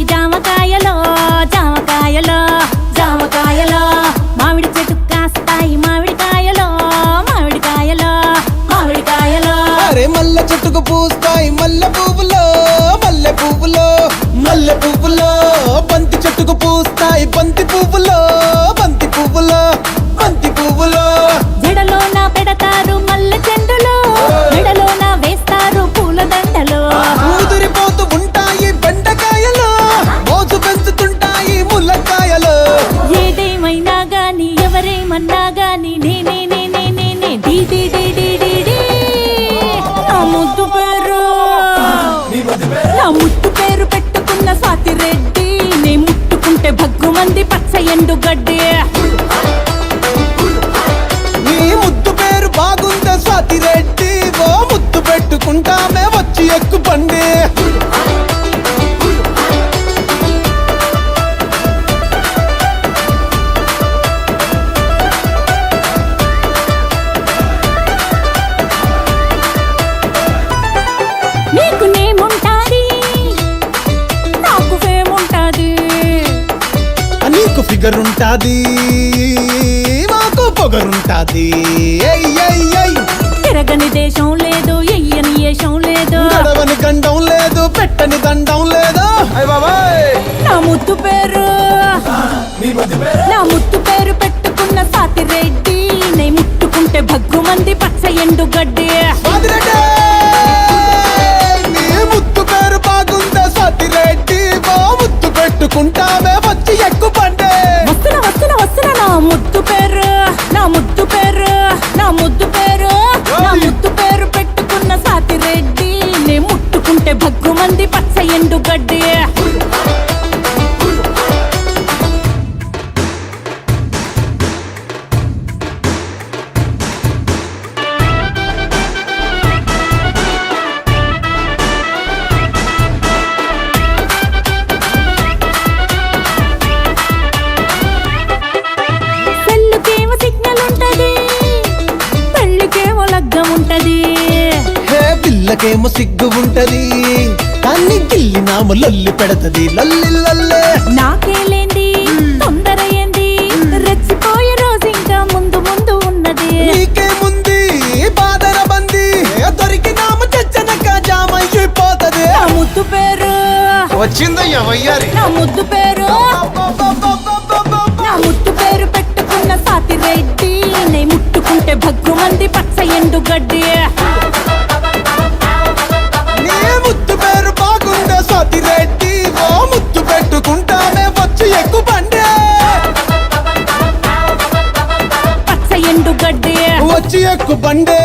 జామకాయలో జామకాయలో జామకాయలో మామిడి చెట్టు కాస్తాయి మామిడికాయలో మామిడికాయలో మామిడికాయలో అరే మల్ల చెట్టుకు పూస్తాయి మల్లె పువ్వులో మల్లె పువ్వులో మల్లె పువ్వులో బంతి చెట్టుకు పూస్తాయి బంతి పువ్వులో బంతి పువ్వులో బంతి పువ్వులో జడలోన పెడతారు మల్లె చెండులో మెడలోన వేస్తారు పూల దండలో ముదిరిపోతూ ఉంటాయి బెండకాయలు మోసు పెంచుతుంటాయి ముల్లకాయలు ఏదేమైనా గాని ఎవరేమన్నా గాని నేనే నేనే నేనే డి డి డి డి డి డి నా ముద్దు పేరు నా ముద్దు పేరు పెట్టుకున్న స్వాతి రెడ్డి నే ముట్టుకుంటే భగ్గుమంది పచ్చ ఎండు గడ్డి నీ ముద్దు పేరు బాగుందా స్వాతి రెడ్డి ఓ ముద్దు పెట్టుకుంటామే వచ్చి ఎక్కు బండి నీకు నేముంటాది నాకు ఫేముంటాది నీకు ఫిగర్ ఉంటాది మాకు పొగరుంటాది తిరగని దేశం లేదు ఎయ్యని ఏషం లేదు గడవని గండం లేదు పెట్టని దండం లేదు నా ముద్దు పేరు నా ముద్దు పేరు పెట్టుకున్న సాతి రెడ్డి నే ముట్టుకుంటే భగ్గుమంది పచ్చ ఎండు గడ్డి స్వాతిరెడ్డి నీ ముద్దు పేరు బాగుందా స్వాతిరెడ్డి ఓ ముద్దు పెట్టుకుంటామే వచ్చి ఎక్కు బండి వస్తున్నా వస్తున్నా వస్తున్నా నా ముద్దు పేరు నా ముద్దు పేరు నా ముద్దు పేరు నా ముద్దు పేరు పెట్టుకున్న సాతి రెడ్డి నే ముట్టుకుంటే భగ్గుమంది పచ్చ ఎండు గడ్డి సెల్లుకేమో సిగ్నల్ ఉంటది పెళ్ళికేమో లగ్గం ఉంటది హే పిల్లకేమో సిగ్గు ఉంటది కానీ గిల్లి నాము లొల్లి పెడతది లల్లి లల్లే నాకేలేంది తొందర ఏంది రెచ్చిపోయే రోజు ఇంకా ముందు ముందు ఉన్నది నీకేముంది బాదర బంది దొరికి నాము చచ్చనక జామైపోతది నా ముద్దు పేరు వచ్చిందయ్యా వయ్యారి నా ముద్దు పేరు నా ముద్దు పేరు పెట్టుకున్న సాతి రెడ్డి నే ముట్టుకుంటే భగ్గుమంది పచ్చ ఎండు గడ్డి నీ ముద్దు పేరు బాగుందా స్వాతి రెడ్డి ఓ ముద్దు పెట్టుకుంటానే వచ్చి ఎక్కు బండి పచ్చ ఎండు గడ్డి వచ్చి ఎక్కు బండి